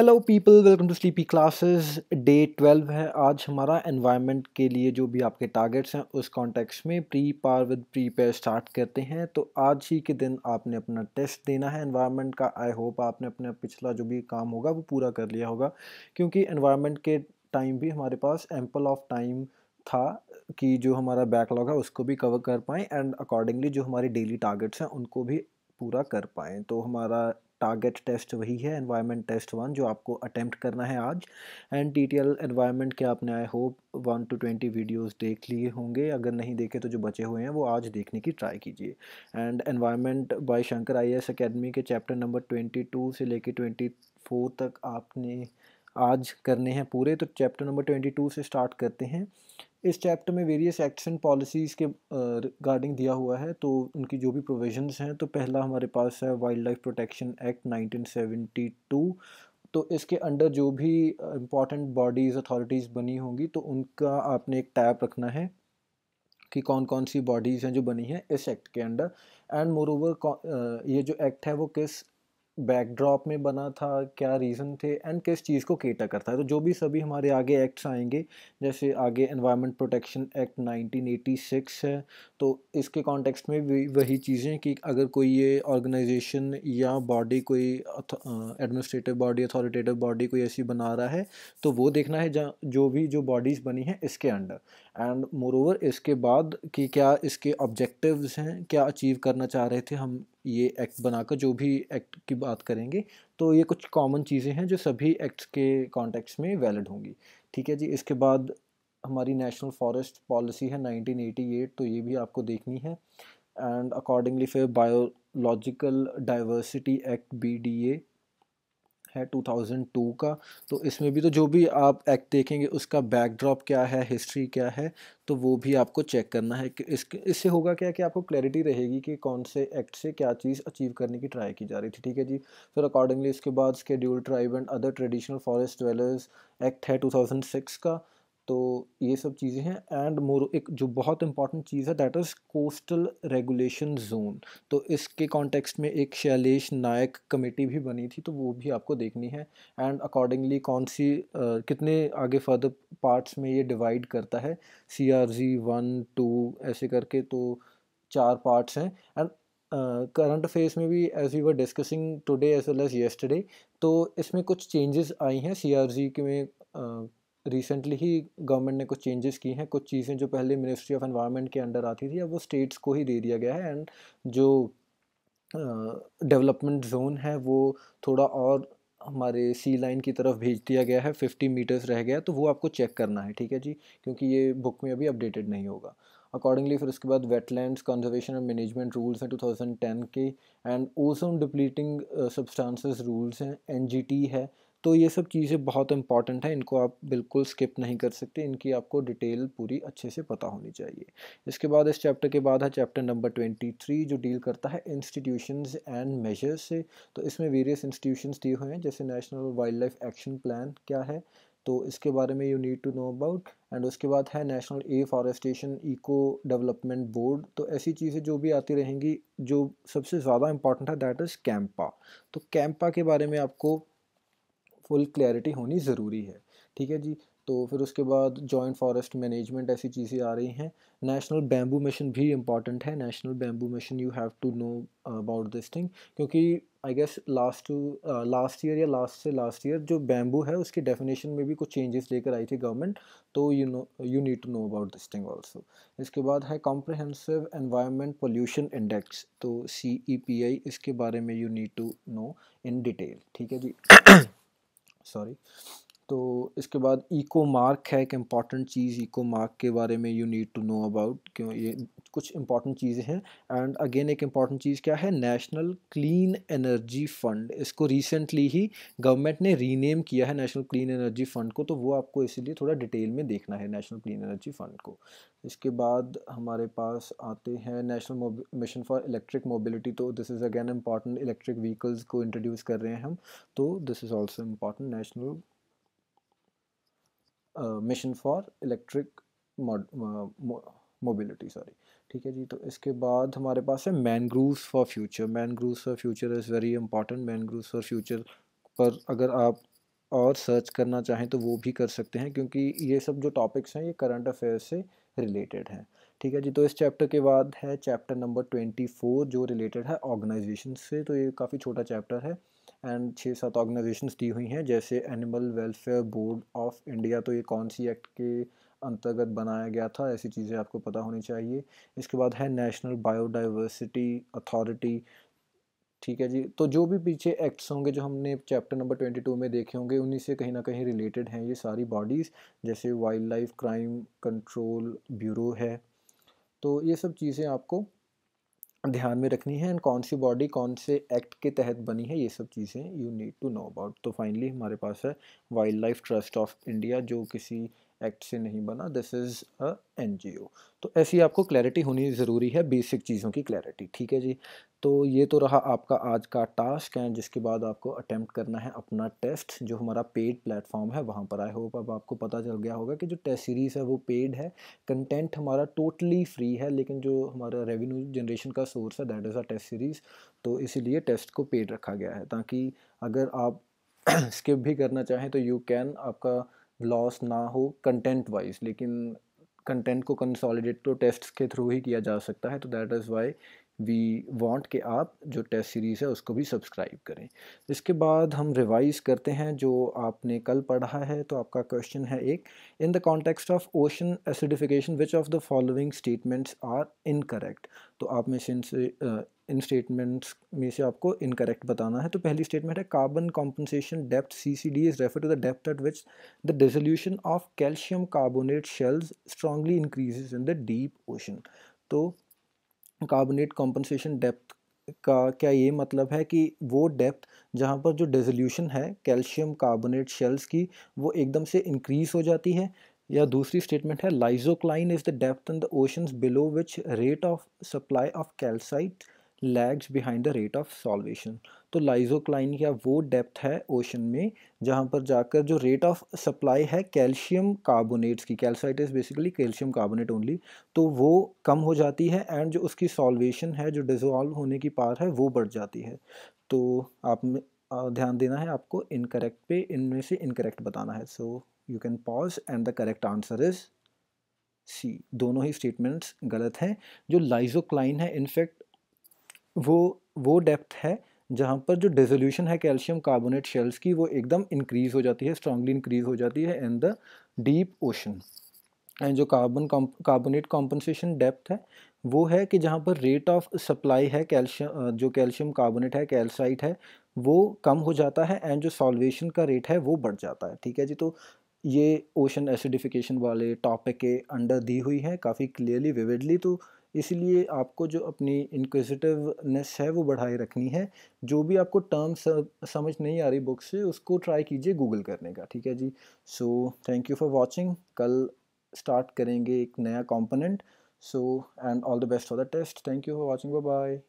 Hello people, welcome to sleepy classes. Day 12 है आज हमारा। एनवायरनमेंट के लिए जो भी आपके टारगेट्स हैं उस कॉन्टेक्स्ट में prepare with prepare start करते हैं। तो आज ही के दिन आपने अपना टेस्ट देना है एनवायरनमेंट का। आई होप आपने अपना पिछला जो भी काम होगा वो पूरा कर लिया होगा, क्योंकि एनवायरनमेंट के टाइम भी हमारे पास एम्पल ऑफ टाइम था कि जो हमारा बैकलॉग है उसको भी कवर कर पाएँ एंड अकॉर्डिंगली जो हमारे डेली टारगेट्स हैं उनको भी पूरा कर पाएँ। तो हमारा टारगेट टेस्ट वही है, एनवायरनमेंट टेस्ट 1, जो आपको अटेम्प्ट करना है आज। एंड टीटीएल एनवायरनमेंट के आपने आई होप 1 to 20 वीडियोस देख लिए होंगे। अगर नहीं देखे तो जो बचे हुए हैं वो आज देखने की ट्राई कीजिए। And environment by Shankar IAS academy के चैप्टर नंबर 22 से लेके 24 तक आपने आज करने हैं पूरे। तो चैप्टर नंबर 22 से स्टार्ट करते हैं। इस चैप्टर में वेरियस एक्ट्स एंड पॉलिसीज़ के रिगार्डिंग दिया हुआ है, तो उनकी जो भी प्रोविजंस हैं। तो पहला हमारे पास है वाइल्ड लाइफ प्रोटेक्शन एक्ट 1972। तो इसके अंडर जो भी इम्पॉर्टेंट बॉडीज़ अथॉरिटीज़ बनी होंगी तो उनका आपने एक टैब रखना है कि कौन कौन सी बॉडीज़ हैं जो बनी हैं इस एक्ट के अंडर। एंड मोर ओवर ये जो एक्ट है वो किस बैकड्रॉप में बना था, क्या रीज़न थे एंड किस चीज़ को केटर करता है। तो जो भी सभी हमारे आगे एक्ट्स आएंगे, जैसे आगे एनवायरनमेंट प्रोटेक्शन एक्ट 1986 है, तो इसके कॉन्टेक्स्ट में वही चीज़ें कि अगर कोई ये ऑर्गेनाइजेशन या बॉडी, कोई एडमिनिस्ट्रेटिव बॉडी, अथॉरिटेटिव बॉडी कोई ऐसी बना रहा है तो वो देखना है जो बॉडीज़ बनी हैं इसके अंडर। एंड मोरोवर इसके बाद कि क्या इसके ऑब्जेक्टिव्स हैं, क्या अचीव करना चाह रहे थे हम ये एक्ट बनाकर, जो भी एक्ट की बात करेंगे। तो ये कुछ कॉमन चीज़ें हैं जो सभी एक्ट्स के कॉन्टेक्स्ट में वैलिड होंगी। ठीक है जी। इसके बाद हमारी नेशनल फॉरेस्ट पॉलिसी है 1988, तो ये भी आपको देखनी है। एंड अकॉर्डिंगली फिर बायोलॉजिकल डाइवर्सिटी एक्ट BDA है 2002 का। तो इसमें भी तो जो भी आप एक्ट देखेंगे उसका बैकड्रॉप क्या है, हिस्ट्री क्या है, तो वो भी आपको चेक करना है कि इससे होगा क्या कि आपको क्लैरिटी रहेगी कि कौन से एक्ट से क्या चीज़ अचीव करने की ट्राई की जा रही थी। ठीक है जी। फिर अकॉर्डिंगली इसके बाद scheduled tribe and other traditional forest dwellers act है 2006 का। तो ये सब चीज़ें हैं। एंड मोर एक जो बहुत इंपॉर्टेंट चीज़ है that is coastal regulation zone. तो इसके कॉन्टेक्स्ट में एक शैलेश नायक कमेटी भी बनी थी, तो वो भी आपको देखनी है। एंड अकॉर्डिंगली कौन सी कितने आगे फर्दर पार्ट्स में ये डिवाइड करता है, CRZ 1 2 ऐसे करके, तो 4 पार्ट्स हैं। एंड करंट अफेयर्स में भी as we were discussing today as well as yesterday, तो इसमें कुछ चेंजेस आई हैं CRZ के में। रिसेंटली ही गवर्नमेंट ने कुछ चेंजेस की हैं। कुछ चीज़ें जो पहले मिनिस्ट्री ऑफ एनवायरनमेंट के अंडर आती थी अब वो स्टेट्स को ही दे दिया गया है। एंड जो डेवलपमेंट जोन है वो थोड़ा और हमारे सी लाइन की तरफ भेज दिया गया है, 50 मीटर्स रह गया, तो वो आपको चेक करना है। ठीक है जी, क्योंकि ये बुक में अभी अपडेटेड नहीं होगा। अकॉर्डिंगली फिर उसके बाद wetlands conservation and management rules हैं 2010 के। And ozone depleting substances rules हैं, NGT है। तो ये सब चीज़ें बहुत इंपॉर्टेंट हैं, इनको आप बिल्कुल स्किप नहीं कर सकते, इनकी आपको डिटेल पूरी अच्छे से पता होनी चाहिए। इसके बाद इस चैप्टर के बाद है चैप्टर नंबर 23 जो डील करता है इंस्टीट्यूशंस एंड मेजर्स से। तो इसमें वेरियस इंस्टीट्यूशंस दिए हुए हैं, जैसे national wild life action plan क्या है, तो इसके बारे में you need to know about. And उसके बाद है national forestation eco development board. तो ऐसी चीज़ें जो भी आती रहेंगी, जो सबसे ज़्यादा इंपॉर्टेंट है दैट इज़ कैंपा। तो कैंपा के बारे में आपको फुल क्लैरिटी होनी ज़रूरी है। ठीक है जी। तो फिर उसके बाद जॉइंट फॉरेस्ट मैनेजमेंट ऐसी चीज़ें आ रही हैं। नेशनल बैम्बू मिशन भी इम्पॉर्टेंट है। National bamboo mission you have to know about this thing, क्योंकि आई गेस लास्ट ईयर या लास्ट ईयर जो बैम्बू है उसकी डेफिनेशन में भी कुछ चेंजेस लेकर आई थी गवर्नमेंट। तो you need to know about this thing also. इसके बाद है कॉम्प्रहेंसिव एनवायरनमेंट पोल्यूशन इंडेक्स, तो CEPI, इसके बारे में you need to know in detail. ठीक है जी। सॉरी। तो इसके बाद इको मार्क है एक इम्पॉर्टेंट चीज़। इको मार्क के बारे में you need to know about, क्यों ये कुछ इंपॉर्टेंट चीज़ें हैं। एंड अगेन एक इम्पॉर्टेंट चीज़ क्या है, नेशनल क्लीन एनर्जी फंड। इसको रिसेंटली ही गवर्नमेंट ने रीनेम किया है नेशनल क्लीन एनर्जी फंड को, तो वो आपको इसीलिए थोड़ा डिटेल में देखना है नेशनल क्लीन एनर्जी फंड को। इसके बाद हमारे पास आते हैं national mission for electric mobility. तो this is again important, electric vehicles को इंट्रोड्यूस कर रहे हैं हम। तो this is also important, national mission for electric mobility, sorry. ठीक है जी। तो इसके बाद हमारे पास है mangroves for future. Mangroves for future is very important. Mangroves for future पर अगर आप और सर्च करना चाहें तो वो भी कर सकते हैं, क्योंकि ये सब जो टॉपिक्स हैं ये करंट अफेयर्स से रिलेटेड हैं। ठीक है जी, तो इस चैप्टर के बाद है चैप्टर नंबर 24 जो रिलेटेड है ऑर्गेनाइजेशन से। तो ये काफ़ी छोटा चैप्टर है एंड 6-7 ऑर्गेनाइजेशंस दी हुई हैं, जैसे animal welfare board of India, तो ये कौन सी एक्ट के अंतर्गत बनाया गया था, ऐसी चीज़ें आपको पता होनी चाहिए। इसके बाद है नेशनल बायोडाइवर्सिटी अथॉरिटी। ठीक है जी, तो जो भी पीछे एक्ट्स होंगे जो हमने चैप्टर नंबर 22 में देखे होंगे, उन्हीं से कहीं ना कहीं रिलेटेड हैं ये सारी बॉडीज़, जैसे wild life crime control bureau है। तो ये सब चीज़ें आपको ध्यान में रखनी है, एंड कौन सी बॉडी कौन से एक्ट के तहत बनी है, ये सब चीज़ें you need to know about. तो फाइनली हमारे पास है wild life trust of India, जो किसी एक्ट से नहीं बना, दिस इज़ अ एनजीओ। तो ऐसी आपको क्लैरिटी होनी ज़रूरी है, बेसिक चीज़ों की क्लैरिटी। ठीक है जी, तो ये तो रहा आपका आज का टास्क है, जिसके बाद आपको अटेम्प्ट करना है अपना टेस्ट, जो हमारा पेड प्लेटफॉर्म है वहाँ पर। आई होप अब आपको पता चल गया होगा कि जो टेस्ट सीरीज़ है वो पेड है, कंटेंट हमारा टोटली फ्री है, लेकिन जो हमारा रेवेन्यू जनरेशन का सोर्स है that is a test series. तो इसीलिए टेस्ट को पेड रखा गया है, ताकि अगर आप स्किप भी करना चाहें तो यू कैन, आपका लॉस ना हो कंटेंट वाइज, लेकिन कंटेंट को कंसोलिडेट तो टेस्ट के थ्रू ही किया जा सकता है। तो that is why we want कि आप जो टेस्ट सीरीज़ है उसको भी सब्सक्राइब करें। इसके बाद हम रिवाइज करते हैं जो आपने कल पढ़ा है। तो आपका क्वेश्चन है एक, in the context of ocean acidification which of the following statements are incorrect. तो आप में से इन स्टेटमेंट्स में से आपको इनकरेक्ट बताना है। तो पहली स्टेटमेंट है, carbon compensation depth CCD is refer to the depth at which the dissolution of calcium carbonate shells strongly increases in the deep ocean. तो कार्बोनेट कॉम्पनसेशन डेप्थ का क्या ये मतलब है कि वो डेप्थ जहाँ पर जो डिसोल्यूशन है कैल्शियम कार्बोनेट शेल्स की वो एकदम से इंक्रीज हो जाती है। या दूसरी स्टेटमेंट है, lysocline is the depth in the oceans below which rate of supply of calcite lags behind the rate of solvation. तो लाइजोक्लाइन या वो डेप्थ है ओशन में जहाँ पर जाकर जो रेट ऑफ सप्लाई है कैल्शियम कार्बोनेट्स की, calcite is basically calcium carbonate only, तो वो कम हो जाती है, एंड जो उसकी सॉल्वेशन है, जो डिज़ोल्व होने की पार है, वो बढ़ जाती है। तो आप में ध्यान देना है आपको इनकरेक्ट पे, इनमें से इनकरेक्ट बताना है। So you can pause and the correct answer is C. दोनों ही स्टेटमेंट्स गलत हैं। जो लाइजोक्लाइन है इनफैक्ट वो डेप्थ है जहाँ पर जो डिसोल्यूशन है कैल्शियम कार्बोनेट शेल्स की वो एकदम इंक्रीज हो जाती है, स्ट्रांगली इंक्रीज हो जाती है इन द डीप ओशन। एंड जो कार्बोनेट कॉम्पनसेशन डेप्थ है वो है कि जहाँ पर रेट ऑफ सप्लाई है कैल्शियम, जो कैल्शियम कार्बोनेट है कैल्साइट है, वो कम हो जाता है, एंड जो सॉल्वेशन का रेट है वो बढ़ जाता है। ठीक है जी, तो ये ओशन एसिडिफिकेशन वाले टॉपिक के अंडर दी हुई है काफ़ी क्लियरली विविडली। तो इसलिए आपको जो अपनी इंक्विजिटिवनेस है वो बढ़ाए रखनी है। जो भी आपको टर्म समझ नहीं आ रही बुक से उसको ट्राई कीजिए गूगल करने का। ठीक है जी, so thank you for watching. कल स्टार्ट करेंगे एक नया component. So and all the best for the test. Thank you for watching, bye bye.